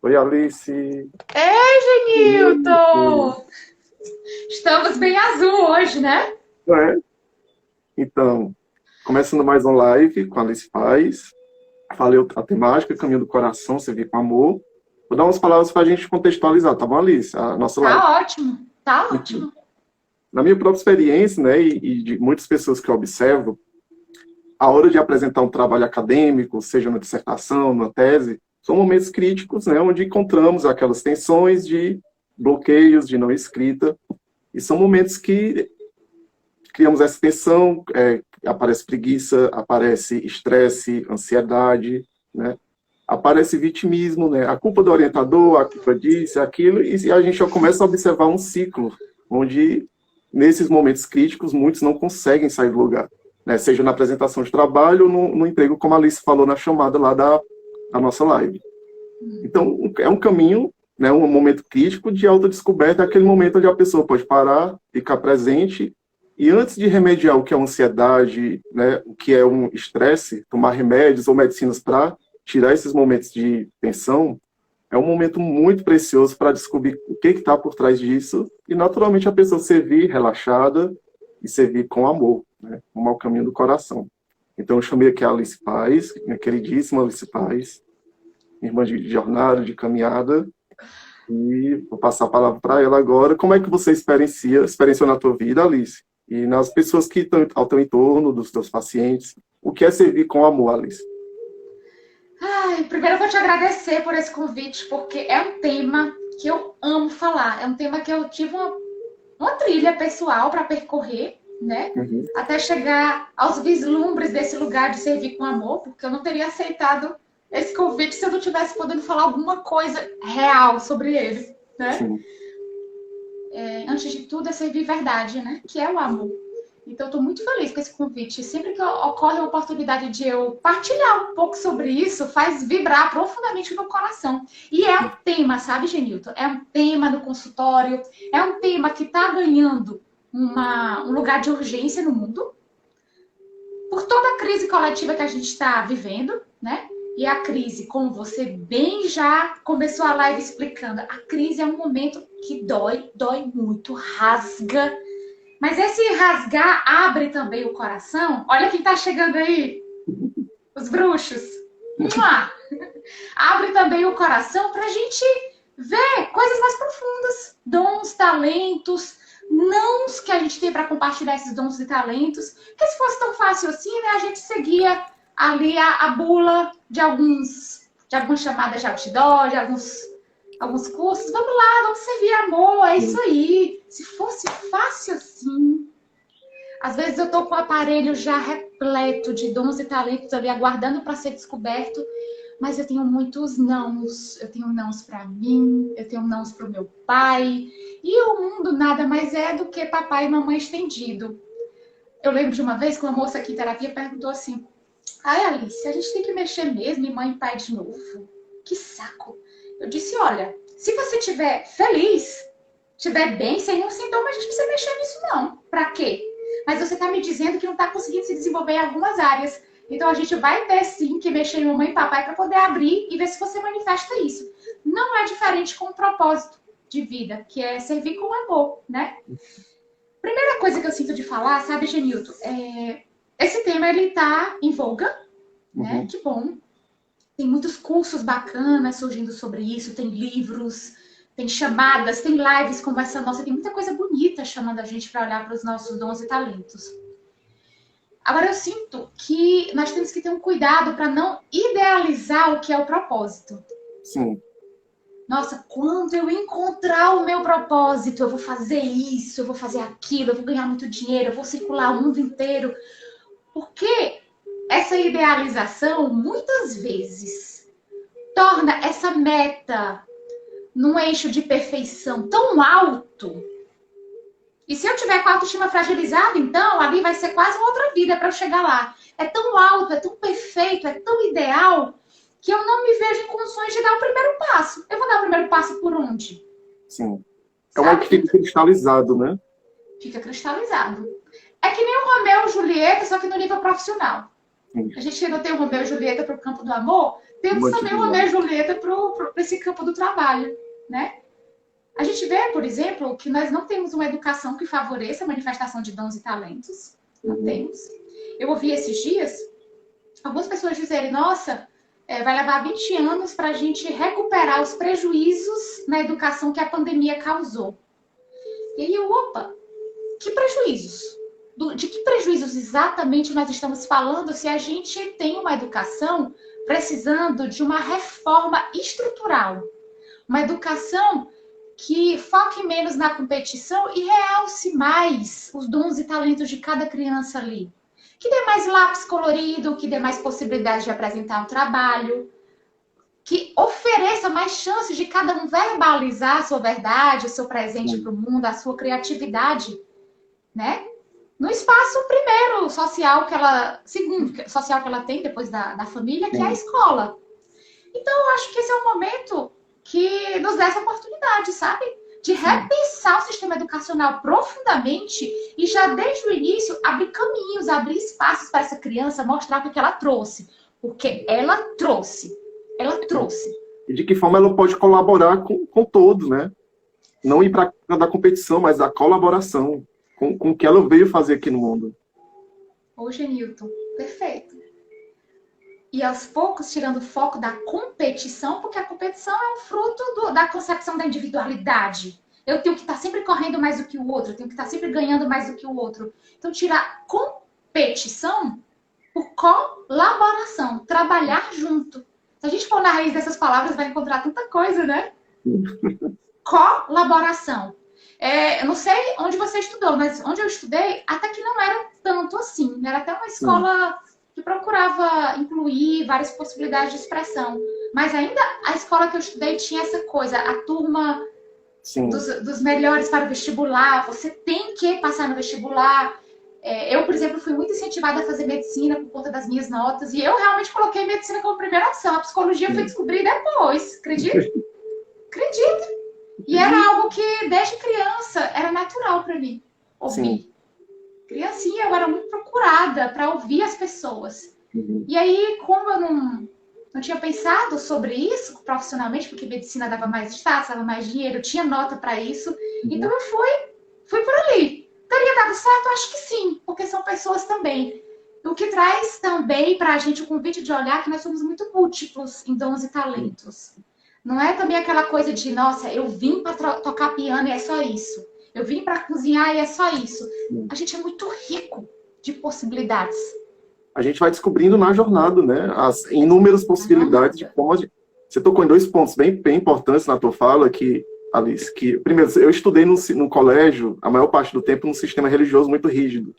Oi, Alice. Ei, Oi. Genilton! Estamos bem azul hoje, né? É, então, começando mais uma live com a Alice Paz. Falei a temática, Caminho do Coração, Servir com Amor. Vou dar umas palavras para a gente contextualizar, tá bom, Alice? A nossa live. Tá ótimo, tá Então, ótimo. na minha própria experiência, né, e de muitas pessoas que eu observo, a hora de apresentar um trabalho acadêmico, seja uma dissertação, uma tese, são momentos críticos, né, onde encontramos aquelas tensões de bloqueios, de não escrita, e são momentos que criamos essa tensão, aparece preguiça, aparece estresse, ansiedade, né? Aparece vitimismo, né? A culpa do orientador, a culpa disso, aquilo, e a gente já começa a observar um ciclo, onde, nesses momentos críticos, muitos não conseguem sair do lugar, né? Seja na apresentação de trabalho ou no emprego, como a Alice falou na chamada lá da nossa live. Então, é um caminho, né, um momento crítico de autodescoberta, é aquele momento onde a pessoa pode parar, ficar presente, e antes de remediar o que é uma ansiedade, né, o que é um estresse, tomar remédios ou medicinas para tirar esses momentos de tensão, é um momento muito precioso para descobrir o que está por trás disso, e naturalmente a pessoa servir relaxada e servir com amor, né, como é o caminho do coração. Então eu chamei aqui a Alice Paz, minha queridíssima Alice Paz, irmã de jornada, de caminhada, e vou passar a palavra para ela agora. Como é que você experienciou na tua vida, Alice? E nas pessoas que estão ao teu entorno, dos teus pacientes, o que é servir com amor, Alice? Ai, primeiro eu vou te agradecer por esse convite, porque é um tema que eu amo falar. É um tema que eu tive uma trilha pessoal para percorrer, né? Uhum, Até chegar aos vislumbres desse lugar de servir com amor, porque eu não teria aceitado esse convite se eu não tivesse podendo falar alguma coisa real sobre ele, né? sim. Antes de tudo, é servir verdade, né? Que é o amor. Então, estou muito feliz com esse convite. Sempre que ocorre a oportunidade de eu partilhar um pouco sobre isso, faz vibrar profundamente o meu coração. E é um tema, sabe, Genilton? É um tema no consultório, é um tema que está ganhando um lugar de urgência no mundo, por toda a crise coletiva que a gente está vivendo, né? E a crise, como você bem já começou a live explicando, a crise é um momento que dói muito, rasga. Mas esse rasgar abre também o coração. Olha quem tá chegando aí, os bruxos. Mua! Abre também o coração para a gente ver coisas mais profundas, dons, talentos, nãos que a gente tem para compartilhar esses dons e talentos. Porque se fosse tão fácil assim, né, a gente seguia ali a bula de algumas chamadas de outdoor, de alguns cursos. Vamos lá, vamos servir amor, é isso aí. Se fosse fácil assim, às vezes eu tô com o aparelho já repleto de dons e talentos ali aguardando para ser descoberto, mas eu tenho muitos nãos. Eu tenho nãos para mim, eu tenho nãos para o meu pai. E o mundo nada mais é do que papai e mamãe estendido. Eu lembro de uma vez que uma moça aqui em terapia perguntou assim: ai, Alice, a gente tem que mexer mesmo em mãe e pai de novo? Que saco. Eu disse: olha, se você estiver feliz, estiver bem, sem nenhum sintoma, a gente não precisa mexer nisso, não. Pra quê? Mas você está me dizendo que não está conseguindo se desenvolver em algumas áreas. Então a gente vai ter sim que mexer em mamãe e papai para poder abrir e ver se você manifesta isso. Não é diferente com o propósito de vida, que é servir com amor, né? Primeira coisa que eu sinto de falar, sabe, Genilton, esse tema ele tá em voga, né? Uhum. Que bom. Tem muitos cursos bacanas surgindo sobre isso, tem livros, tem chamadas, tem lives como essa nossa, tem muita coisa bonita chamando a gente para olhar para os nossos dons e talentos. Agora, eu sinto que nós temos que ter um cuidado para não idealizar o que é o propósito. Sim. Nossa, quando eu encontrar o meu propósito, eu vou fazer isso, eu vou fazer aquilo, eu vou ganhar muito dinheiro, eu vou circular o mundo inteiro. Porque essa idealização, muitas vezes, torna essa meta num eixo de perfeição tão alto. E se eu tiver com a autoestima fragilizada, então ali vai ser quase uma outra vida para eu chegar lá. É tão alto, é tão perfeito, é tão ideal, que eu não me vejo em condições de dar o primeiro passo. Eu vou dar o primeiro passo por onde? Sim. É algo que Sabe? fica cristalizado, né? Fica cristalizado. É que nem o Romeu e Julieta, só que no nível profissional. A gente não tem o Romeu e Julieta para o campo do amor, temos Muito também o bom. Romeu e Julieta para esse campo do trabalho, né? A gente vê, por exemplo, que nós não temos uma educação que favoreça a manifestação de dons e talentos. Não temos. Eu ouvi esses dias algumas pessoas dizerem, nossa, vai levar 20 anos para a gente recuperar os prejuízos na educação que a pandemia causou. E aí opa, que prejuízos? De que prejuízos exatamente nós estamos falando se a gente tem uma educação precisando de uma reforma estrutural? Uma educação que foque menos na competição e realce mais os dons e talentos de cada criança ali. Que dê mais lápis colorido, que dê mais possibilidade de apresentar um trabalho, que ofereça mais chances de cada um verbalizar a sua verdade, o seu presente para o mundo, a sua criatividade, né? No espaço primeiro social que ela, segundo social que ela tem depois da família, que é a escola. Então, eu acho que esse é o momento que nos dá essa oportunidade, sabe? De repensar o sistema educacional profundamente e já desde o início abrir caminhos, abrir espaços para essa criança mostrar o que ela trouxe. Porque ela trouxe. Ela trouxe. E de que forma ela pode colaborar com todos, né? Não ir para da competição, mas da colaboração com o que ela veio fazer aqui no mundo. Ô, Genilton, perfeito. E aos poucos tirando o foco da competição, porque a competição é um fruto da concepção da individualidade. Eu tenho que estar sempre correndo mais do que o outro, eu tenho que estar sempre ganhando mais do que o outro. Então, tirar competição por colaboração, trabalhar junto. Se a gente for na raiz dessas palavras, vai encontrar tanta coisa, né? Colaboração. Eu não sei onde você estudou, mas onde eu estudei, até que não era tanto assim. Era até uma escola que procurava incluir várias possibilidades de expressão. Mas ainda a escola que eu estudei tinha essa coisa, a turma dos melhores para o vestibular, você tem que passar no vestibular. Eu, por exemplo, fui muito incentivada a fazer medicina por conta das minhas notas, e eu realmente coloquei medicina como primeira opção. A psicologia eu fui descobrir depois, acredita? Acredita? E era algo que, desde criança, era natural para mim ouvir. Criancinha, eu era muito procurada para ouvir as pessoas. E aí, como eu não tinha pensado sobre isso profissionalmente, porque medicina dava mais status, dava mais dinheiro, eu tinha nota para isso, então eu fui por ali. Teria dado certo? Acho que sim, porque são pessoas também. O que traz também para a gente o convite de olhar que nós somos muito múltiplos em dons e talentos. Não é também aquela coisa de, nossa, eu vim para tocar piano e é só isso. Eu vim para cozinhar e é só isso. A gente é muito rico de possibilidades. A gente vai descobrindo na jornada, né? As inúmeras possibilidades de como a gente... Você tocou em dois pontos bem importantes na tua fala, que, Alice, que, primeiro, eu estudei no colégio, a maior parte do tempo, num sistema religioso muito rígido.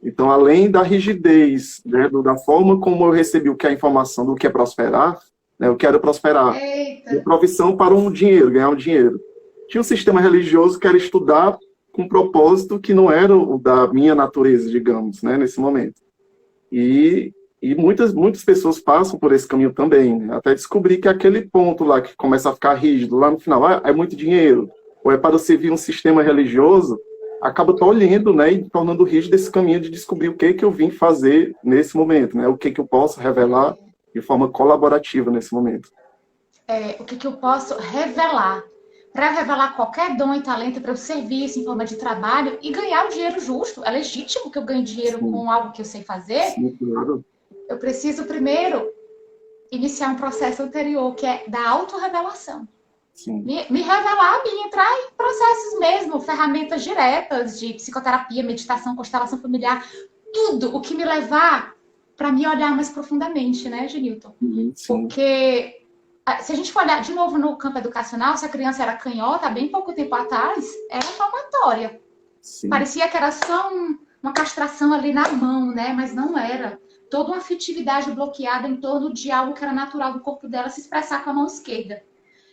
Então, além da rigidez, né, da forma como eu recebi o que é a informação do que é prosperar, né, eu quero prosperar. De profissão para um dinheiro, ganhar um dinheiro. Tinha um sistema religioso que era estudar com um propósito que não era o da minha natureza, digamos, né, nesse momento. E muitas pessoas passam por esse caminho também, né, até descobrir que aquele ponto lá que começa a ficar rígido, lá no final, é muito dinheiro, ou é para servir um sistema religioso, acaba tolhendo, né, e tornando rígido esse caminho de descobrir o que eu vim fazer nesse momento, né, o que eu posso revelar de forma colaborativa nesse momento. O que eu posso revelar? Para revelar qualquer dom e talento para eu servir isso em forma de trabalho e ganhar o dinheiro justo. É legítimo que eu ganhe dinheiro com algo que eu sei fazer? Sim, claro. Eu preciso primeiro iniciar um processo anterior, que é da autorrevelação. Me revelar a mim, entrar em processos mesmo, ferramentas diretas de psicoterapia, meditação, constelação familiar, tudo o que me levar para me olhar mais profundamente, né, Genilton? Porque se a gente for olhar de novo no campo educacional, se a criança era canhota, há bem pouco tempo atrás, era palmatória. Parecia que era só uma castração ali na mão, né? Mas não era. Toda uma afetividade bloqueada em torno de algo que era natural do corpo dela se expressar com a mão esquerda.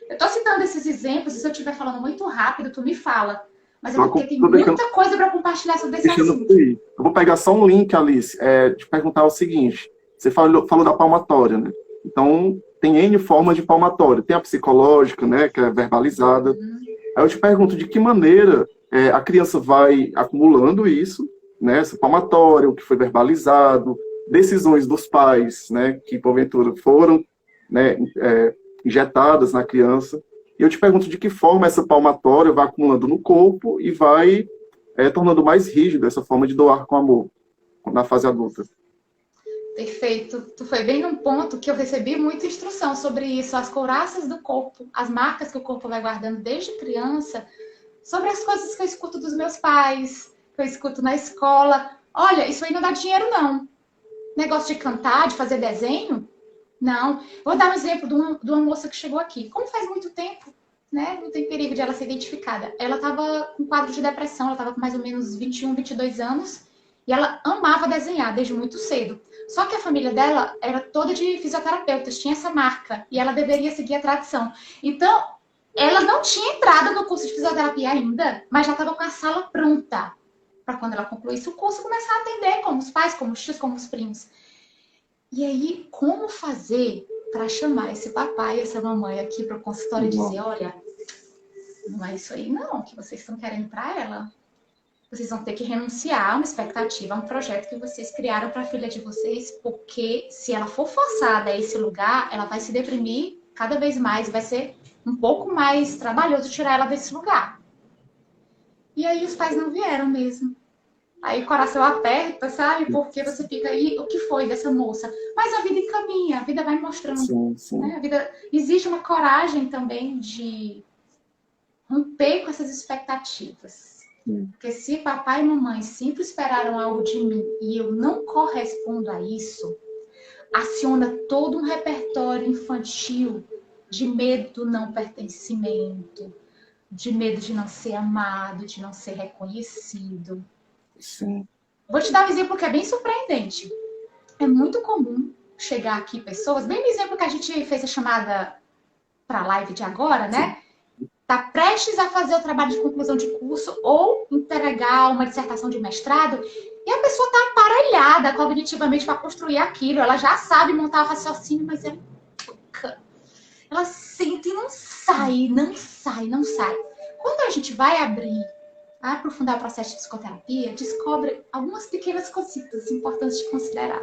Eu estou citando esses exemplos, e se eu estiver falando muito rápido, tu me fala. Mas eu tenho muita coisa para compartilhar sobre esse assunto. Eu vou pegar só um link, Alice, te perguntar o seguinte. Você falou da palmatória, né? Então, tem N formas de palmatória. Tem a psicológica, né, que é verbalizada. Aí eu te pergunto, de que maneira a criança vai acumulando isso, né, essa palmatória, o que foi verbalizado, decisões dos pais, né, que porventura foram, né, injetadas na criança. E eu te pergunto de que forma essa palmatória vai acumulando no corpo e vai tornando mais rígido essa forma de doar com amor na fase adulta. Perfeito. Tu foi bem num ponto que eu recebi muita instrução sobre isso, as couraças do corpo, as marcas que o corpo vai guardando desde criança, sobre as coisas que eu escuto dos meus pais, que eu escuto na escola. Olha, isso aí não dá dinheiro, não. Negócio de cantar, de fazer desenho, não. Vou dar um exemplo de uma moça que chegou aqui. Como faz muito tempo, né? Não tem perigo de ela ser identificada. Ela estava com quadro de depressão, ela estava com mais ou menos 21, 22 anos, e ela amava desenhar desde muito cedo. Só que a família dela era toda de fisioterapeutas, tinha essa marca, e ela deveria seguir a tradição. Então, ela não tinha entrado no curso de fisioterapia ainda, mas já estava com a sala pronta para quando ela concluísse o curso, começar a atender como os pais, como os tios, como os primos. E aí, como fazer para chamar esse papai, essa mamãe aqui para o consultório e dizer, olha, não é isso aí não, que vocês estão querendo para ela. Vocês vão ter que renunciar a uma expectativa, a um projeto que vocês criaram para a filha de vocês, porque se ela for forçada a esse lugar, ela vai se deprimir cada vez mais, vai ser um pouco mais trabalhoso tirar ela desse lugar. E aí os pais não vieram mesmo. Aí o coração aperta, sabe? Porque você fica aí, o que foi dessa moça? Mas a vida encaminha, a vida vai mostrando. Sim, sim. Né? A vida... Existe uma coragem também de romper com essas expectativas. Porque se papai e mamãe sempre esperaram algo de mim e eu não correspondo a isso, aciona todo um repertório infantil de medo do não pertencimento, de medo de não ser amado, de não ser reconhecido. Sim. Vou te dar um exemplo que é bem surpreendente. É muito comum chegar aqui pessoas, bem no exemplo que a gente fez a chamada para a live de agora, né? Está prestes a fazer o trabalho de conclusão de curso ou entregar uma dissertação de mestrado e a pessoa está aparelhada cognitivamente para construir aquilo. Ela já sabe montar o raciocínio, mas ela sente e não sai, não sai, não sai. Quando a gente vai abrir, a aprofundar o processo de psicoterapia, descobre algumas pequenas cositas importantes de considerar.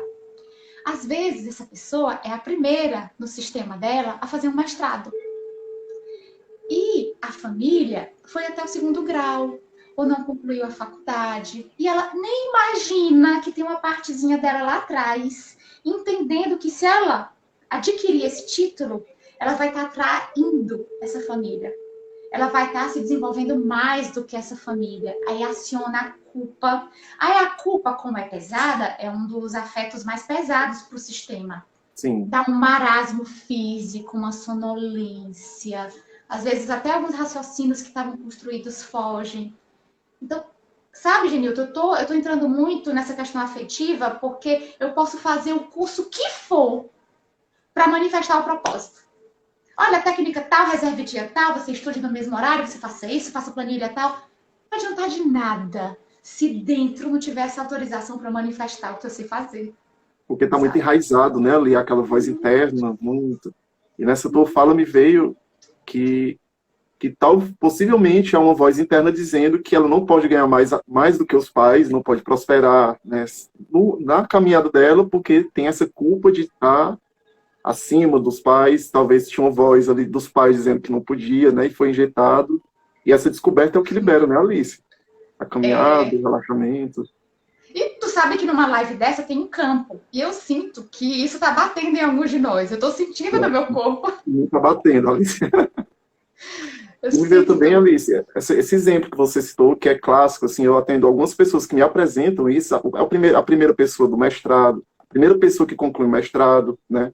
Às vezes, essa pessoa é a primeira no sistema dela a fazer um mestrado. E a família foi até o 2º grau, ou não concluiu a faculdade. E ela nem imagina que tem uma partezinha dela lá atrás, entendendo que se ela adquirir esse título, ela vai estar atraindo essa família. Ela vai estar se desenvolvendo mais do que essa família. Aí aciona a culpa. Aí a culpa, como é pesada, é um dos afetos mais pesados para o sistema. Sim. Dá um marasmo físico, uma sonolência. Às vezes até alguns raciocínios que estavam construídos fogem. Então, sabe, Genilton, eu tô entrando muito nessa questão afetiva porque eu posso fazer o curso que for para manifestar o propósito. Olha, a técnica tal, reserve dia tal, você estude no mesmo horário, você faça isso, faça planilha tal. Não adiantar de nada se dentro não tiver essa autorização para manifestar o que eu sei fazer. Porque está muito enraizado, né, ali, aquela voz interna, muito. E nessa tua fala me veio que tal, possivelmente é uma voz interna dizendo que ela não pode ganhar mais do que os pais, não pode prosperar, né, na caminhada dela, porque tem essa culpa de estar acima dos pais, talvez tinha uma voz ali dos pais dizendo que não podia, né, e foi injetado, e essa descoberta é o que libera, né, Alice? A caminhada, o relaxamento. E tu sabe que numa live dessa tem um campo, e eu sinto que isso tá batendo em alguns de nós, eu tô sentindo no meu corpo. Tá batendo, Alice. E me veio também, Alice, esse exemplo que você citou, que é clássico, assim, eu atendo algumas pessoas que me apresentam isso, a primeira pessoa do mestrado, a primeira pessoa que conclui o mestrado, né,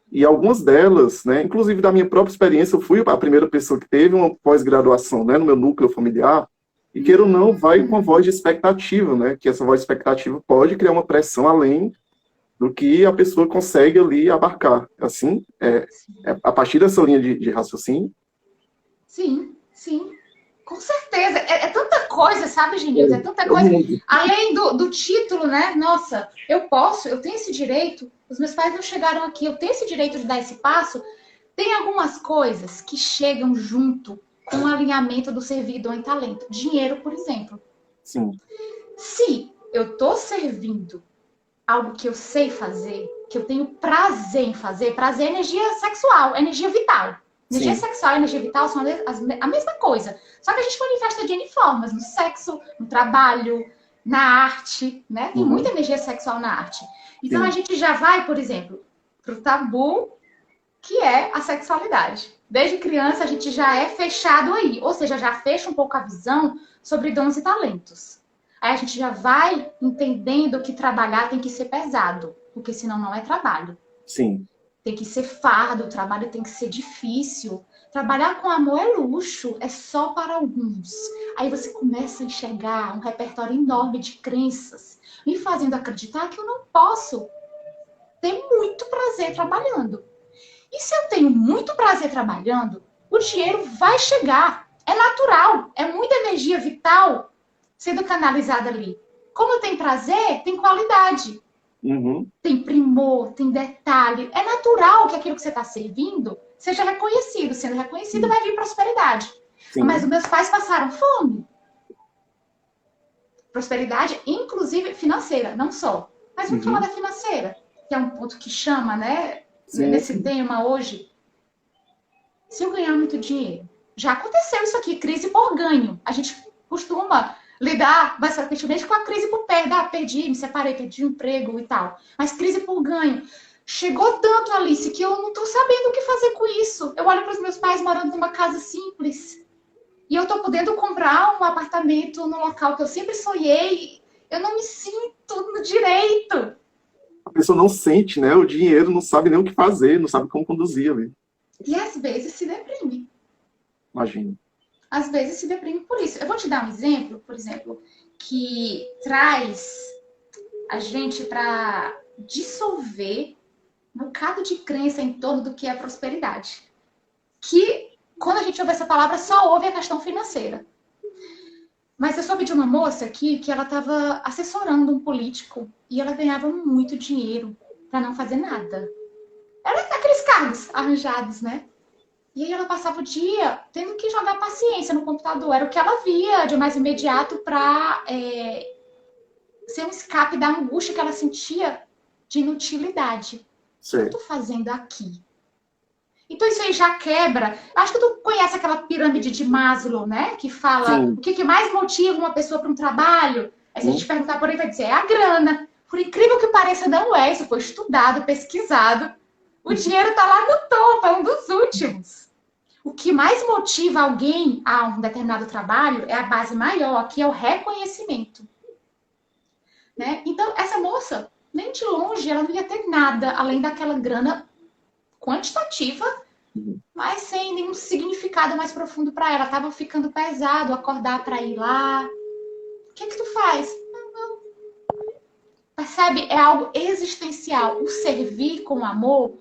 e algumas delas, né, inclusive da minha própria experiência, eu fui a primeira pessoa que teve uma pós-graduação, né, no meu núcleo familiar, e queira ou não, vai com a voz de expectativa, né, que essa voz de expectativa pode criar uma pressão além do que a pessoa consegue ali abarcar, assim, a partir dessa linha de raciocínio. Sim, sim. Com certeza. É tanta coisa, sabe, Genilson? É tanta coisa. Além do título, né? Nossa, eu tenho esse direito. Os meus pais não chegaram aqui, eu tenho esse direito de dar esse passo. Tem algumas coisas que chegam junto com o alinhamento do servidor em talento. Dinheiro, por exemplo. Sim. Se eu estou servindo algo que eu sei fazer, que eu tenho prazer em fazer. Prazer é energia sexual, é energia vital. Energia Sim. sexual e energia vital são a mesma coisa. Só que a gente manifesta de N formas, no sexo, no trabalho, na arte, né? Tem muita Uhum. energia sexual na arte. Então a Sim. gente já vai, por exemplo, pro tabu, que é a sexualidade. Desde criança a gente já é fechado aí, ou seja, já fecha um pouco a visão sobre dons e talentos. Aí a gente já vai entendendo que trabalhar tem que ser pesado, porque senão não é trabalho. Sim. Tem que ser fardo, o trabalho tem que ser difícil. Trabalhar com amor é luxo, é só para alguns. Aí você começa a enxergar um repertório enorme de crenças, me fazendo acreditar que eu não posso ter muito prazer trabalhando. E se eu tenho muito prazer trabalhando, o dinheiro vai chegar. É natural, é muita energia vital sendo canalizada ali. Como tem prazer, tem qualidade, Uhum. tem primor, tem detalhe. É natural que aquilo que você está servindo seja reconhecido. Sendo reconhecido, vai vir prosperidade. Mas Sim. os meus pais passaram fome. Prosperidade, inclusive financeira, não só. Mas vamos falar Uhum. da financeira, que é um ponto que chama, né, Sim, nesse sim. tema hoje. Se eu ganhar muito dinheiro, já aconteceu isso aqui, crise por ganho. A gente costuma lidar basicamente com a crise por perda. Ah, perdi, me separei, perdi o emprego e tal. Mas crise por ganho. Chegou tanto, Alice, que eu não tô sabendo o que fazer com isso. Eu olho para os meus pais morando numa casa simples. E eu tô podendo comprar um apartamento no local que eu sempre sonhei. Eu não me sinto no direito. A pessoa não sente, né, o dinheiro, não sabe nem o que fazer, não sabe como conduzir ali. E às vezes se deprime. Imagina. Às vezes se deprime por isso. Eu vou te dar um exemplo, por exemplo, que traz a gente para dissolver um bocado de crença em torno do que é prosperidade. Que, quando a gente ouve essa palavra, só ouve a questão financeira. Mas eu soube de uma moça aqui que ela estava assessorando um político e ela ganhava muito dinheiro para não fazer nada. Era aqueles cargos arranjados, né? E aí ela passava o dia tendo que jogar paciência no computador. Era o que ela via de mais imediato para ser um escape da angústia que ela sentia de inutilidade. O que eu Certo. estou fazendo aqui? Então isso aí já quebra. Acho que tu conhece aquela pirâmide de Maslow, né? Que fala o Sim. que mais motiva uma pessoa para um trabalho. Aí se a gente Hum. perguntar por aí, vai dizer, é a grana. Por incrível que pareça, não é. Isso foi estudado, pesquisado. O dinheiro está lá no topo, é um dos últimos. O que mais motiva alguém a um determinado trabalho é a base maior, que é o reconhecimento. Né? Então, essa moça, nem de longe, ela não ia ter nada além daquela grana quantitativa, mas sem nenhum significado mais profundo para ela. Tava ficando pesado acordar para ir lá. O que tu faz? Percebe? É algo existencial. O servir com amor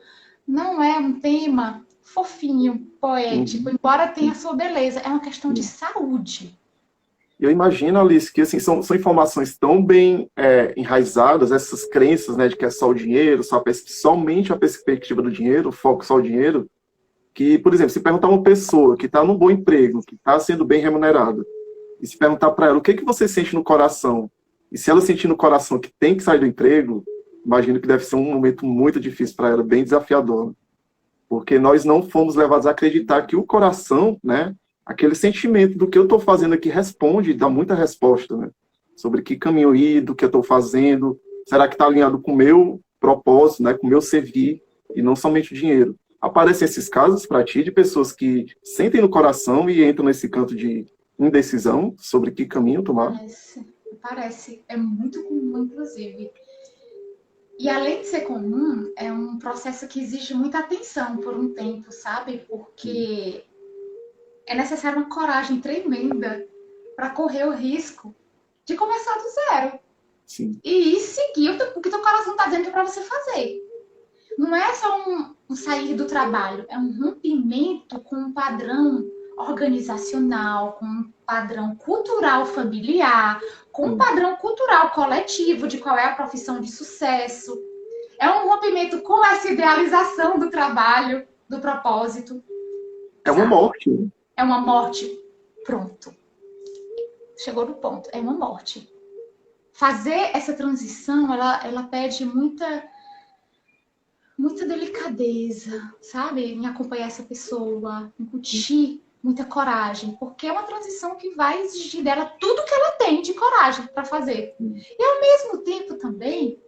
não é um tema fofinho, poético, Uhum. embora tenha sua beleza. É uma questão de saúde. Eu imagino, Alice, que assim, são informações tão bem enraizadas, essas crenças, né, de que é só o dinheiro, somente a perspectiva do dinheiro, o foco só o dinheiro, que, por exemplo, se perguntar a uma pessoa que está num bom emprego, que está sendo bem remunerada, e se perguntar para ela o que que você sente no coração, e se ela sentir no coração que tem que sair do emprego, imagino que deve ser um momento muito difícil para ela, bem desafiador, né? Porque nós não fomos levados a acreditar que o coração, né, aquele sentimento do que eu estou fazendo aqui responde, dá muita resposta, né, sobre que caminho ir, do que eu estou fazendo, será que está alinhado com o meu propósito, né, com o meu servir, e não somente o dinheiro. Aparecem esses casos para ti de pessoas que sentem no coração e entram nesse canto de indecisão sobre que caminho tomar? Parece. É muito comum, inclusive. E além de ser comum, é um processo que exige muita atenção por um tempo, sabe? Porque é necessária uma coragem tremenda para correr o risco de começar do zero Sim. e seguir o que teu coração está dizendo para você fazer. Não é só um sair do trabalho, é um rompimento com um padrão organizacional, com um padrão cultural familiar, com um padrão cultural coletivo de qual é a profissão de sucesso. É um rompimento com essa idealização do trabalho, do propósito, É uma sabe? morte, né? É uma morte. Pronto. Chegou no ponto. É uma morte. fazer essa transição, ela pede muita delicadeza, sabe? Em acompanhar essa pessoa, incutir muita coragem, porque é uma transição que vai exigir dela tudo que ela tem de coragem para fazer. E ao mesmo tempo também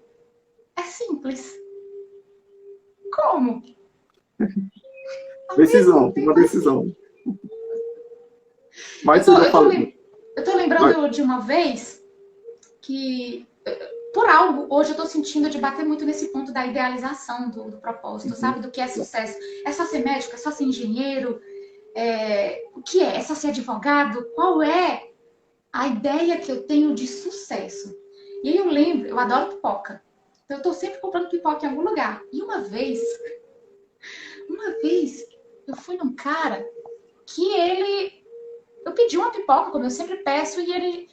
é simples. Como? Decisão, uma decisão. Mas você já falou. Eu tô lembrando de uma vez que, por algo, hoje eu tô sentindo de bater muito nesse ponto da idealização do propósito, sabe? Do que é sucesso. É só ser médico? É só ser engenheiro? O que é? É só ser advogado? Qual é a ideia que eu tenho de sucesso? E aí eu lembro, eu adoro pipoca. Então eu tô sempre comprando pipoca em algum lugar. E uma vez eu fui num cara que eu pedi uma pipoca, como eu sempre peço, e ele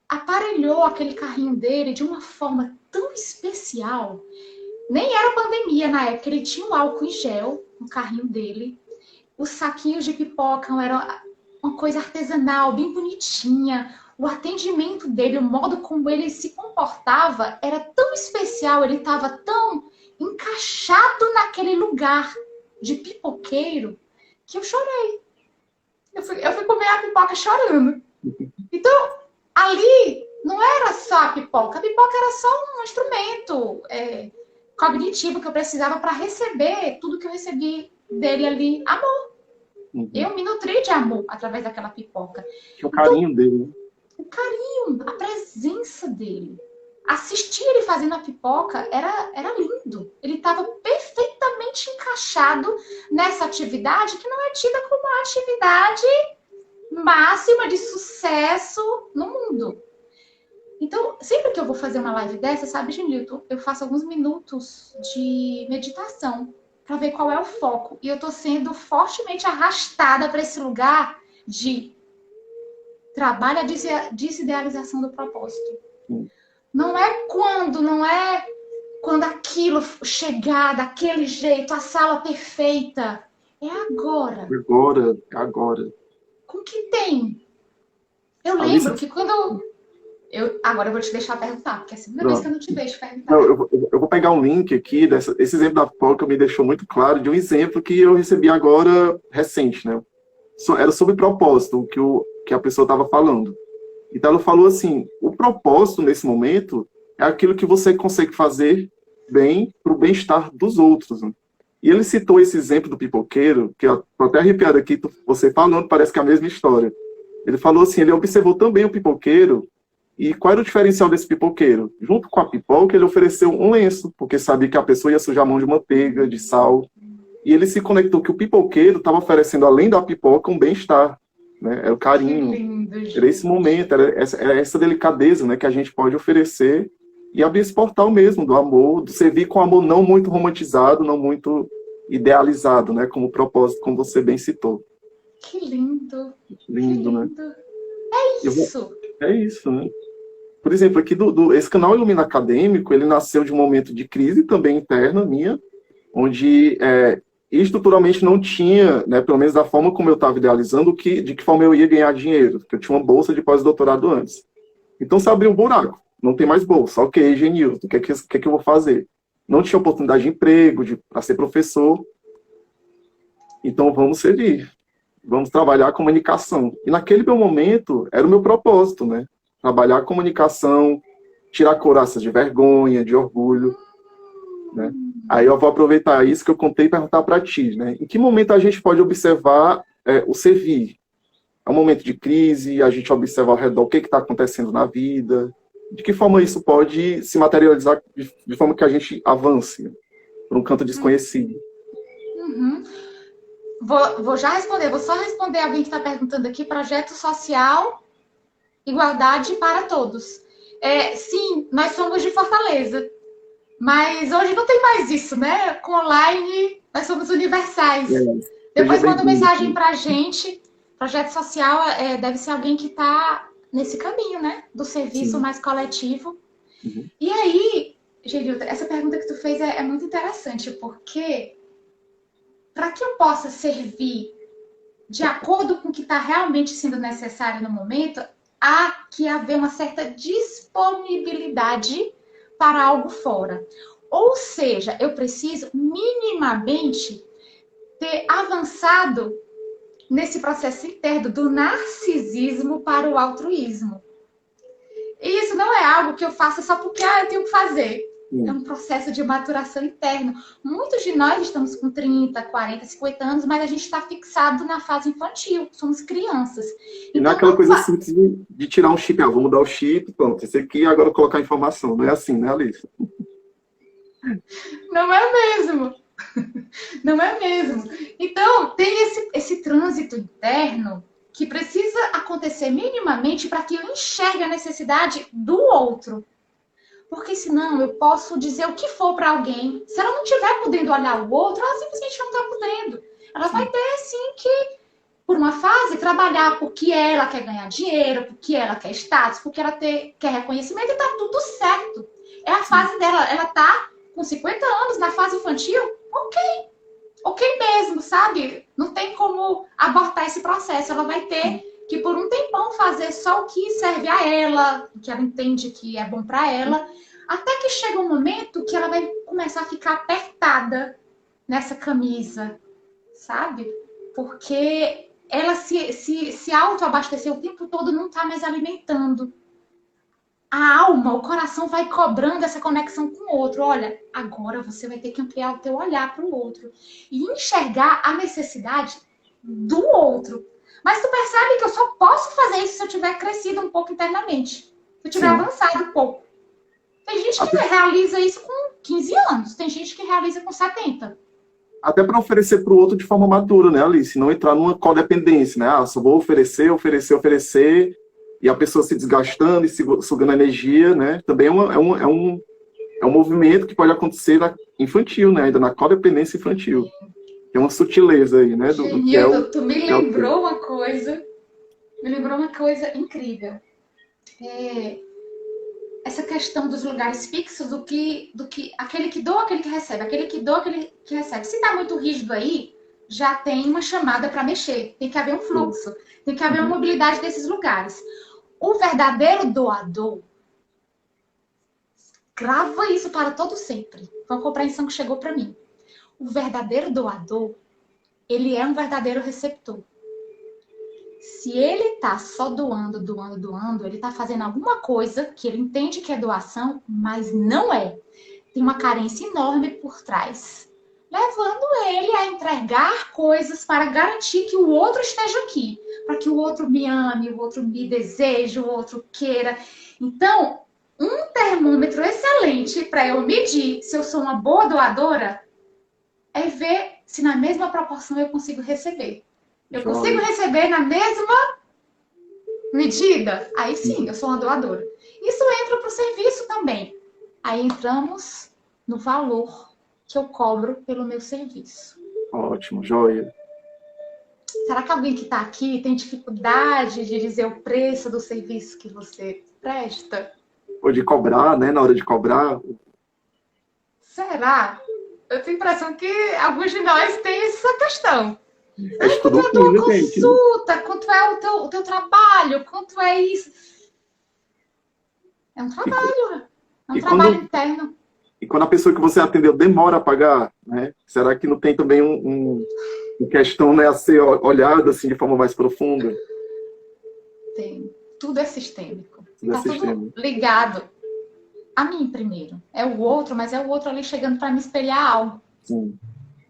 aparelhou aquele carrinho dele de uma forma tão especial. Nem era pandemia na época, ele tinha um álcool em gel no carrinho dele. Os saquinhos de pipoca eram uma coisa artesanal, bem bonitinha. O atendimento dele, o modo como ele se comportava, era tão especial, ele estava tão encaixado naquele lugar de pipoqueiro que eu chorei. Eu fui comer a pipoca chorando. Então, ali não era só a pipoca era só um instrumento cognitivo que eu precisava para receber tudo que eu recebi dele ali, amor. Eu me nutri de amor através daquela pipoca. O carinho dele. O carinho, a presença dele. Assistir ele fazendo a pipoca era lindo. Ele estava perfeitamente encaixado nessa atividade que não é tida como a atividade máxima de sucesso no mundo. Então, sempre que eu vou fazer uma live dessa, sabe, Genilton, eu faço alguns minutos de meditação para ver qual é o foco. E eu tô sendo fortemente arrastada para esse lugar de trabalho a desidealização do propósito. Não é quando aquilo chegar daquele jeito, a sala perfeita. É agora. Agora. Com o que tem? Eu lembro que quando agora eu vou te deixar perguntar, porque é a segunda vez que eu não te deixo perguntar. Não, eu vou pegar um link aqui, esse exemplo da pipoca me deixou muito claro, de um exemplo que eu recebi agora, recente, né? Era sobre propósito, que a pessoa estava falando. Então ela falou assim, o propósito nesse momento é aquilo que você consegue fazer bem para o bem-estar dos outros, né? E ele citou esse exemplo do pipoqueiro, que eu tô até arrepiado aqui, você falando, parece que é a mesma história. Ele falou assim, ele observou também o pipoqueiro. E qual era o diferencial desse pipoqueiro? Junto com a pipoca, ele ofereceu um lenço, porque sabia que a pessoa ia sujar a mão de manteiga, de sal. E ele se conectou que o pipoqueiro estava oferecendo, além da pipoca, um bem-estar, né? Era o carinho. Lindo, era esse momento, era essa delicadeza, né, que a gente pode oferecer e abrir esse portal mesmo do amor, do servir com amor não muito romantizado, não muito idealizado, né, como propósito, como você bem citou. Que lindo. Lindo, né? É isso. É isso, né? Por exemplo, aqui esse canal Ilumina Acadêmico, ele nasceu de um momento de crise também interna minha, onde estruturalmente não tinha, né, pelo menos da forma como eu estava idealizando, de que forma eu ia ganhar dinheiro, porque eu tinha uma bolsa de pós-doutorado antes. Então, se abriu um buraco, não tem mais bolsa. Ok, Genilton, o que é que eu vou fazer? Não tinha oportunidade de emprego, para ser professor. Então, vamos seguir. Vamos trabalhar a comunicação. E naquele meu momento, era o meu propósito, né? Trabalhar a comunicação, tirar couraças de vergonha, de orgulho, né? Aí eu vou aproveitar isso que eu contei e perguntar para ti, né? Em que momento a gente pode observar o servir? É um momento de crise, a gente observa ao redor o que está acontecendo na vida, de que forma isso pode se materializar de forma que a gente avance para um canto desconhecido. Uhum. Vou já responder, vou só responder alguém que está perguntando aqui, projeto social, igualdade para todos. Sim, nós somos de Fortaleza, mas hoje não tem mais isso, né? Com online, nós somos universais. Depois manda mensagem para a gente. Projeto social deve ser alguém que está nesse caminho, né? Do serviço Sim. mais coletivo. Uhum. E aí, Genilton, essa pergunta que tu fez é muito interessante, porque para que eu possa servir de acordo com o que está realmente sendo necessário no momento, há que haver uma certa disponibilidade para algo fora. Ou seja, eu preciso minimamente ter avançado nesse processo interno do narcisismo para o altruísmo. E isso não é algo que eu faço só porque eu tenho que fazer. É um processo de maturação interna. Muitos de nós estamos com 30, 40, 50 anos, mas a gente está fixado na fase infantil. Somos crianças. E não é aquela coisa simples de tirar um chip. Vou mudar o chip, pronto, esse aqui, agora colocar a informação. Não é assim, né, Alice? Não é mesmo. Não é mesmo. Então, tem esse trânsito interno que precisa acontecer minimamente para que eu enxergue a necessidade do outro. Porque senão eu posso dizer o que for para alguém. Se ela não estiver podendo olhar o outro, ela simplesmente não está podendo. Ela vai ter, sim, que, por uma fase, trabalhar porque ela quer ganhar dinheiro, porque ela quer status, porque ela quer reconhecimento, e está tudo certo. É a fase dela. Ela está com 50 anos na fase infantil, ok mesmo, sabe? Não tem como abortar esse processo. Ela vai ter que, por um tempão, fazer só o que serve a ela, o que ela entende que é bom para ela, até que chega um momento que ela vai começar a ficar apertada nessa camisa, sabe? Porque ela se autoabastecer o tempo todo, não está mais alimentando. A alma, o coração vai cobrando essa conexão com o outro. Olha, agora você vai ter que ampliar o teu olhar para o outro e enxergar a necessidade do outro. Mas tu percebe que eu só posso fazer isso se eu tiver crescido um pouco internamente. Se eu tiver avançado um pouco. Tem gente que realiza isso com 15 anos. Tem gente que realiza com 70. Até para oferecer para o outro de forma madura, né, Alice? Não entrar numa codependência, né? Só vou oferecer, e a pessoa se desgastando e sugando energia, né? Também é um movimento que pode acontecer infantil, né? Ainda na codependência infantil. Tem uma sutileza aí, né? Tu me lembrou uma coisa. Me lembrou uma coisa incrível. Essa questão dos lugares fixos, do que aquele que doa, aquele que recebe, aquele que doa, aquele que recebe. Se tá muito rígido aí, já tem uma chamada para mexer. Tem que haver um fluxo. Tem que haver uma mobilidade desses lugares. O verdadeiro doador, grava isso para todo sempre. Foi uma compreensão que chegou para mim. O verdadeiro doador, ele é um verdadeiro receptor. Se ele está só doando, ele está fazendo alguma coisa que ele entende que é doação, mas não é. Tem uma carência enorme por trás, levando ele a entregar coisas para garantir que o outro esteja aqui, para que o outro me ame, o outro me deseje, o outro queira. Então, um termômetro excelente para eu medir se eu sou uma boa doadora é ver se na mesma proporção eu consigo receber. Eu consigo receber na mesma medida? Aí sim, eu sou uma doadora. Isso entra para o serviço também. Aí entramos no valor que eu cobro pelo meu serviço. Ótimo, joia. Será que alguém que está aqui tem dificuldade de dizer o preço do serviço que você presta? Ou de cobrar, né? Na hora de cobrar. Será? Eu tenho a impressão que alguns de nós têm essa questão. Quanto é a tua consulta? Quanto é o teu trabalho? Quanto é isso? É um trabalho. É um trabalho interno. E quando a pessoa que você atendeu demora a pagar, né? Será que não tem também uma questão, né, a ser olhada assim, de forma mais profunda? Tem. Tudo é sistêmico. Está tudo ligado a mim primeiro. É o outro, mas é o outro ali chegando para me espelhar algo. Sim.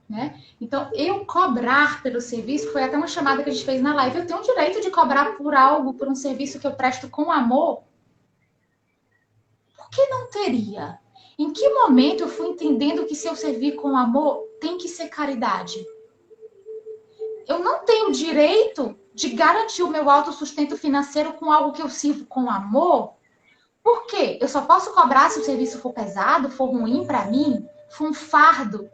Né? Então, eu cobrar pelo serviço, foi até uma chamada que a gente fez na live, eu tenho o direito de cobrar por algo, por um serviço que eu presto com amor? Por que não teria? Em que momento eu fui entendendo que se eu servir com amor, tem que ser caridade? Eu não tenho direito de garantir o meu autossustento financeiro com algo que eu sirvo com amor? Por quê? Eu só posso cobrar se o serviço for pesado, for ruim para mim, for um fardo.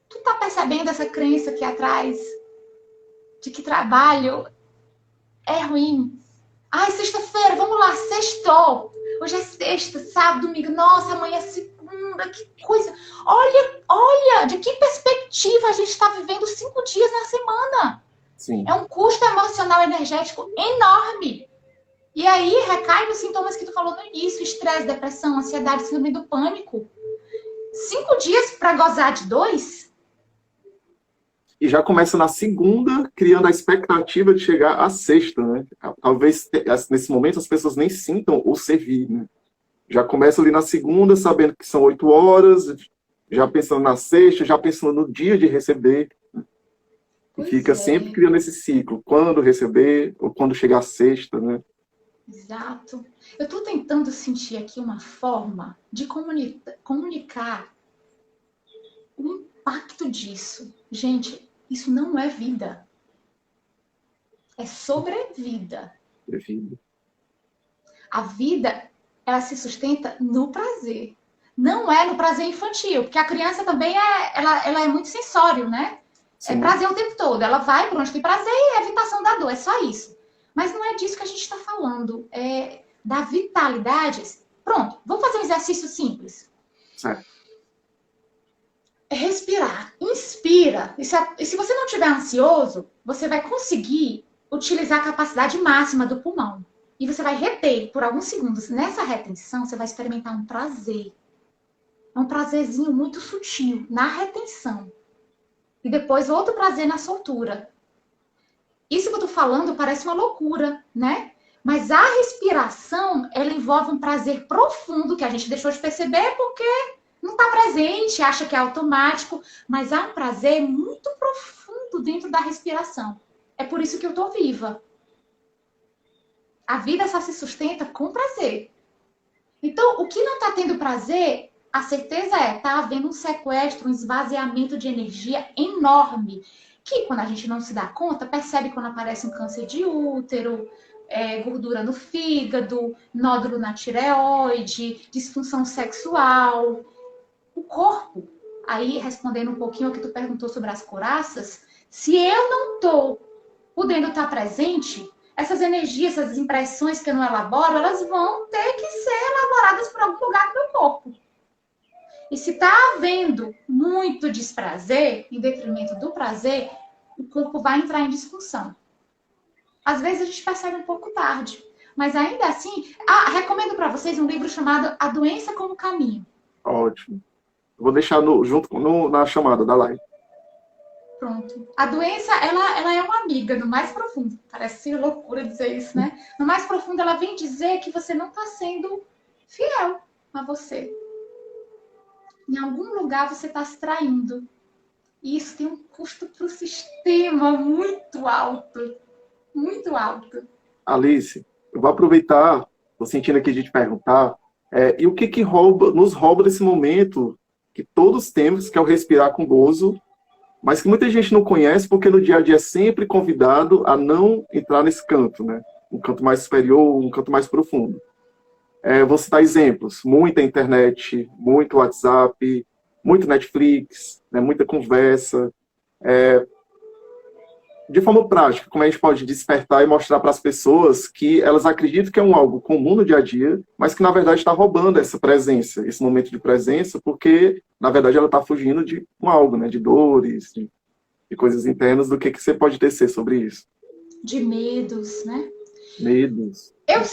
Tu tá percebendo essa crença aqui atrás? De que trabalho é ruim? Ai, sexta-feira, vamos lá, sextou. Hoje é sexta, sábado, domingo. Nossa, amanhã é segunda, que coisa. Olha, de que perspectiva a gente está vivendo 5 dias na semana. Sim. É um custo emocional energético enorme. E aí recai nos sintomas que tu falou no início: estresse, depressão, ansiedade, síndrome do pânico. 5 dias para gozar de 2? E já começa na segunda, criando a expectativa de chegar à sexta, né? Talvez nesse momento as pessoas nem sintam o servir, né? Já começa ali na segunda, sabendo que são 8 horas, já pensando na sexta, já pensando no dia de receber. E Pois fica sempre é. criando esse ciclo. Quando receber, ou quando chegar a sexta, né? Exato. Eu estou tentando sentir aqui uma forma de comunicar o impacto disso. Gente, isso não é vida. É sobrevida. Devido. A vida, ela se sustenta no prazer. Não é no prazer infantil, porque a criança também ela é muito sensório, né? É Sim. prazer o tempo todo. Ela vai por onde tem prazer e evitação da dor. É só isso. Mas não é disso que a gente está falando. É da vitalidade. Pronto, vamos fazer um exercício simples. Certo. Respirar. Inspira. E se você não estiver ansioso, você vai conseguir utilizar a capacidade máxima do pulmão. E você vai reter por alguns segundos. Nessa retenção, você vai experimentar um prazer. É um prazerzinho muito sutil na retenção. E depois outro prazer na soltura. Isso que eu tô falando parece uma loucura, né? Mas a respiração, ela envolve um prazer profundo que a gente deixou de perceber porque não está presente, acha que é automático, mas há um prazer muito profundo dentro da respiração. É por isso que eu tô viva. A vida só se sustenta com prazer. Então, o que não está tendo prazer, a certeza tá havendo um sequestro, um esvaziamento de energia enorme, que quando a gente não se dá conta, percebe quando aparece um câncer de útero, gordura no fígado, nódulo na tireoide, disfunção sexual. O corpo, aí respondendo um pouquinho ao que tu perguntou sobre as couraças, se eu não tô podendo estar presente, essas energias, essas impressões que eu não elaboro, elas vão ter que ser elaboradas por algum lugar do meu corpo. E se está havendo muito desprazer, em detrimento do prazer, o corpo vai entrar em disfunção. Às vezes a gente percebe um pouco tarde, mas ainda assim, recomendo para vocês um livro chamado A Doença como Caminho. Ótimo. Eu vou deixar na chamada da live. Pronto. A doença, ela é uma amiga no mais profundo. Parece loucura dizer isso, né? No mais profundo, ela vem dizer que você não está sendo fiel a você. Em algum lugar você está se traindo. E isso tem um custo para o sistema muito alto. Muito alto. Alice, eu vou aproveitar, estou sentindo aqui de te perguntar, e o que nos rouba desse momento que todos temos, que é o respirar com gozo, mas que muita gente não conhece porque no dia a dia é sempre convidado a não entrar nesse canto, né? Um canto mais superior, um canto mais profundo. Vou citar exemplos: muita internet, muito WhatsApp, muito Netflix, né? Muita conversa. De forma prática, como a gente pode despertar e mostrar para as pessoas que elas acreditam que é algo comum no dia a dia, mas que na verdade está roubando essa presença, esse momento de presença, porque na verdade ela está fugindo de algo, né? De dores, de coisas internas. Do que você pode tecer sobre isso? De medos, né? Medos. Eu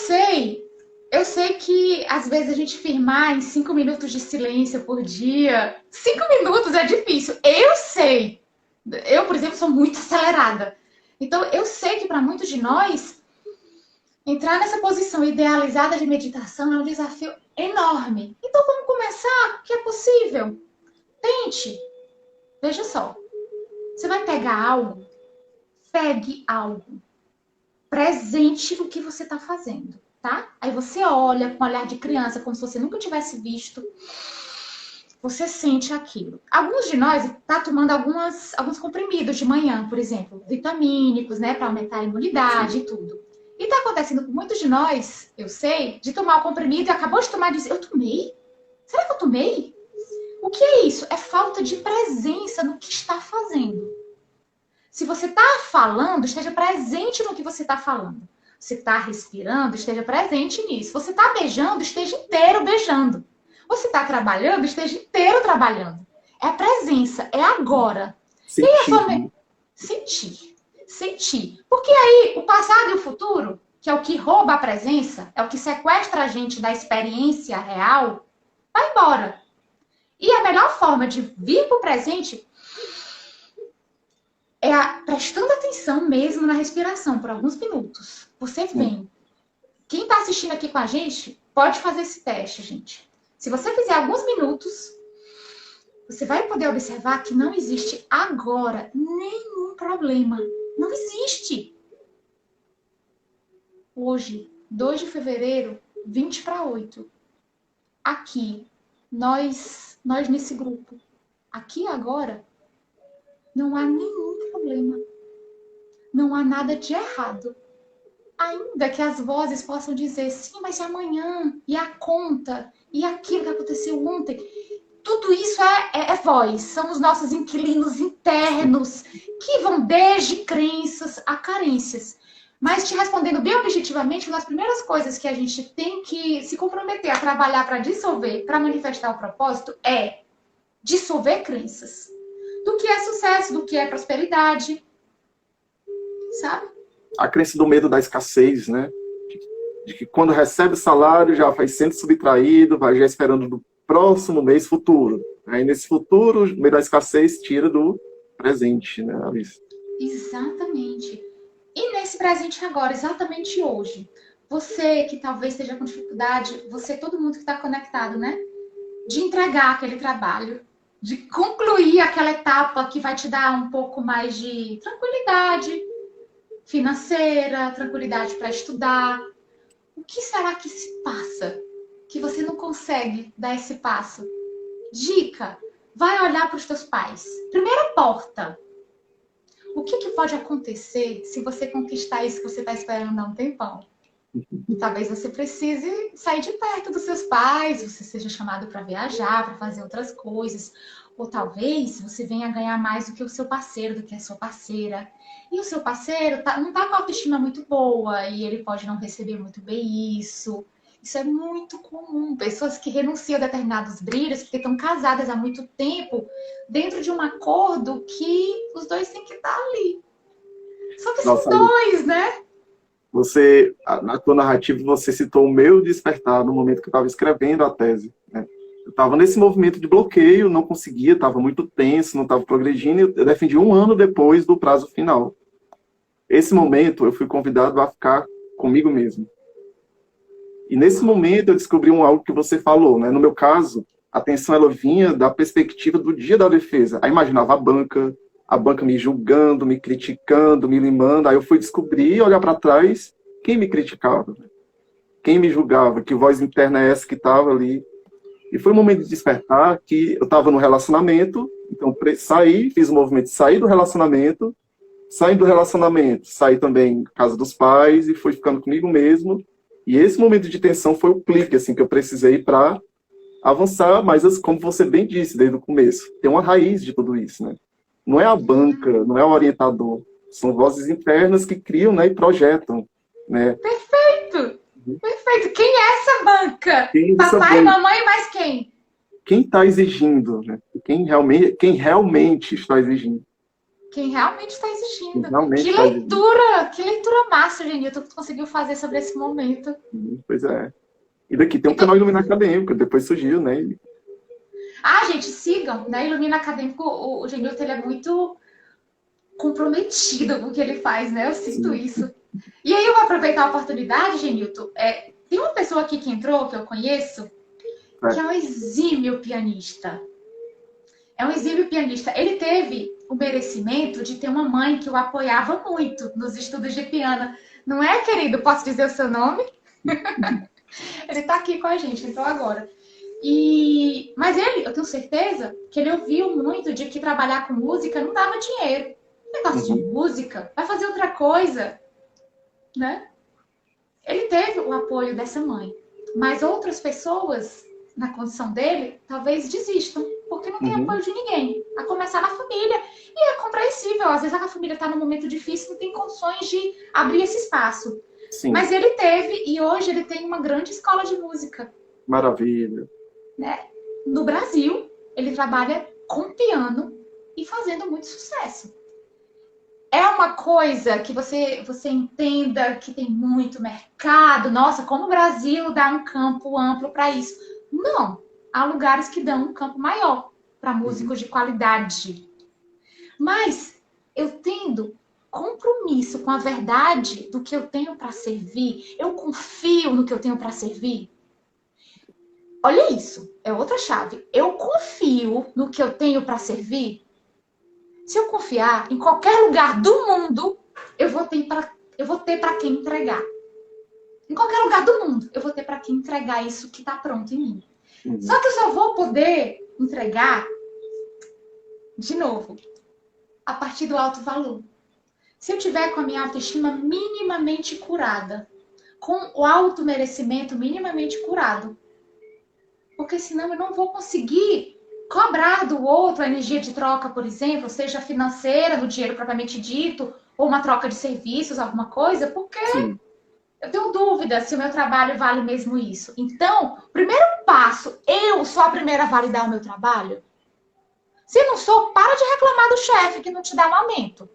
sei que às vezes a gente firmar em 5 minutos de silêncio por dia, 5 minutos é difícil. Eu sei. Eu, por exemplo, sou muito acelerada. Então, eu sei que para muitos de nós, entrar nessa posição idealizada de meditação é um desafio enorme. Então, vamos começar, que é possível. Tente. Veja só. Você vai pegar algo, pegue algo. Presente no que você está fazendo, tá? Aí você olha com olhar de criança, como se você nunca tivesse visto. Você sente aquilo. Alguns de nós tá tomando alguns comprimidos de manhã, por exemplo, vitamínicos, né, para aumentar a imunidade e tudo. E tá acontecendo com muitos de nós, eu sei, de tomar o comprimido e acabou de tomar e dizer, eu tomei? Será que eu tomei? O que é isso? É falta de presença no que está fazendo. Se você tá falando, esteja presente no que você tá falando. Você tá respirando, esteja presente nisso. Você tá beijando, esteja inteiro beijando. Você está trabalhando, esteja inteiro trabalhando. É a presença, é agora. Sentir. Sentir. sentir. Porque aí, o passado e o futuro, que é o que rouba a presença, é o que sequestra a gente da experiência real, vai embora. E a melhor forma de vir para o presente é prestando atenção mesmo na respiração por alguns minutos. Você vem. Quem está assistindo aqui com a gente, pode fazer esse teste, gente. Se você fizer alguns minutos, você vai poder observar que não existe agora nenhum problema. Não existe. Hoje, 2 de fevereiro, 7:50. Aqui, nós nesse grupo, aqui agora, não há nenhum problema. Não há nada de errado. Ainda que as vozes possam dizer, sim, mas e amanhã? E a conta? E aquilo que aconteceu ontem? Tudo isso é voz. São os nossos inquilinos internos, que vão desde crenças a carências. Mas te respondendo bem objetivamente, uma das primeiras coisas que a gente tem que se comprometer a trabalhar para dissolver, para manifestar o propósito, é dissolver crenças. Do que é sucesso, do que é prosperidade. Sabe? A crença do medo da escassez, né? De que quando recebe o salário já vai sendo subtraído, vai já esperando do próximo mês futuro. Aí nesse futuro, o medo da escassez tira do presente, né, Alice? Exatamente. E nesse presente agora, exatamente hoje, você que talvez esteja com dificuldade, todo mundo que está conectado, né? De entregar aquele trabalho, de concluir aquela etapa que vai te dar um pouco mais de tranquilidade financeira, tranquilidade para estudar. O que será que se passa que você não consegue dar esse passo? Dica, vai olhar para os teus pais. Primeira porta. O que pode acontecer se você conquistar isso que você está esperando há um tempão? Talvez você precise sair de perto dos seus pais, você seja chamado para viajar, para fazer outras coisas. Ou talvez você venha ganhar mais do que o seu parceiro, do que a sua parceira. E o seu parceiro não está com a autoestima muito boa e ele pode não receber muito bem isso. Isso é muito comum. Pessoas que renunciam a determinados brilhos, porque estão casadas há muito tempo, dentro de um acordo que os dois têm que estar ali. Só que são dois, né? Você, na tua narrativa, você citou o meu despertar no momento que eu estava escrevendo a tese, né? Eu estava nesse movimento de bloqueio, não conseguia, estava muito tenso, não estava progredindo, e eu defendi 1 ano depois do prazo final. Esse momento, eu fui convidado a ficar comigo mesmo. E nesse momento, eu descobri algo que você falou, né? No meu caso, a tensão ela vinha da perspectiva do dia da defesa. Aí imaginava a banca me julgando, me criticando, me limando. Aí eu fui descobrir, olhar para trás, quem me criticava, quem me julgava, que voz interna é essa que estava ali. E foi um momento de despertar que eu estava no relacionamento, então saí, fiz o movimento de sair do relacionamento, saí também da casa dos pais e fui ficando comigo mesmo. E esse momento de tensão foi o clique assim, que eu precisei para avançar, mas como você bem disse desde o começo, tem uma raiz de tudo isso, né? Não é a banca, não é o orientador, são vozes internas que criam, né, e projetam, né? Perfeito! Perfeito! Quem é essa banca? Quem Papai, mamãe, mais quem? Quem está exigindo, né? Quem realmente está exigindo. Quem realmente está exigindo. Que leitura massa, Genilton, que tu conseguiu fazer sobre esse momento. Pois é. E daqui tem um canal Ilumina Acadêmico, depois surgiu, né? Gente, sigam, né? Ilumina Acadêmico, o Genilton, ele é muito comprometido com o que ele faz, né? Eu sinto isso. E aí eu vou aproveitar a oportunidade, Genilton. Tem uma pessoa aqui que entrou, que eu conheço, que é um exímio pianista. Ele teve o merecimento de ter uma mãe que o apoiava muito nos estudos de piano. Não é, querido? Posso dizer o seu nome? Ele está aqui com a gente, entrou agora. Mas eu tenho certeza que ele ouviu muito de que trabalhar com música não dava dinheiro. Negócio de música, vai fazer outra coisa, né? Ele teve o apoio dessa mãe. Mas outras pessoas, na condição dele, talvez desistam, porque não tem apoio de ninguém. A começar na família. E é compreensível. Às vezes a família está num momento difícil, não tem condições de abrir esse espaço. Sim. Mas ele teve, e hoje ele tem uma grande escola de música. Maravilha. Né? No Brasil, ele trabalha com piano e fazendo muito sucesso. É uma uma coisa que você entenda que tem muito mercado, nossa, como o Brasil dá um campo amplo para isso. Não, há lugares que dão um campo maior para músicos de qualidade. Mas eu tendo compromisso com a verdade do que eu tenho para servir, eu confio no que eu tenho para servir. Olha isso, é outra chave. Eu confio no que eu tenho para servir. Se eu confiar, em qualquer lugar do mundo, eu vou ter para quem entregar. Em qualquer lugar do mundo, eu vou ter para quem entregar isso que está pronto em mim. Só que eu só vou poder entregar, de novo, a partir do alto valor. Se eu tiver com a minha autoestima minimamente curada, com o automerecimento minimamente curado, porque senão eu não vou conseguir cobrar do outro a energia de troca, por exemplo, seja financeira, do dinheiro propriamente dito, ou uma troca de serviços, alguma coisa, porque Sim. eu tenho dúvida se o meu trabalho vale mesmo isso. Então, primeiro passo, eu sou a primeira a validar o meu trabalho? Se não sou, para de reclamar do chefe que não te dá um aumento.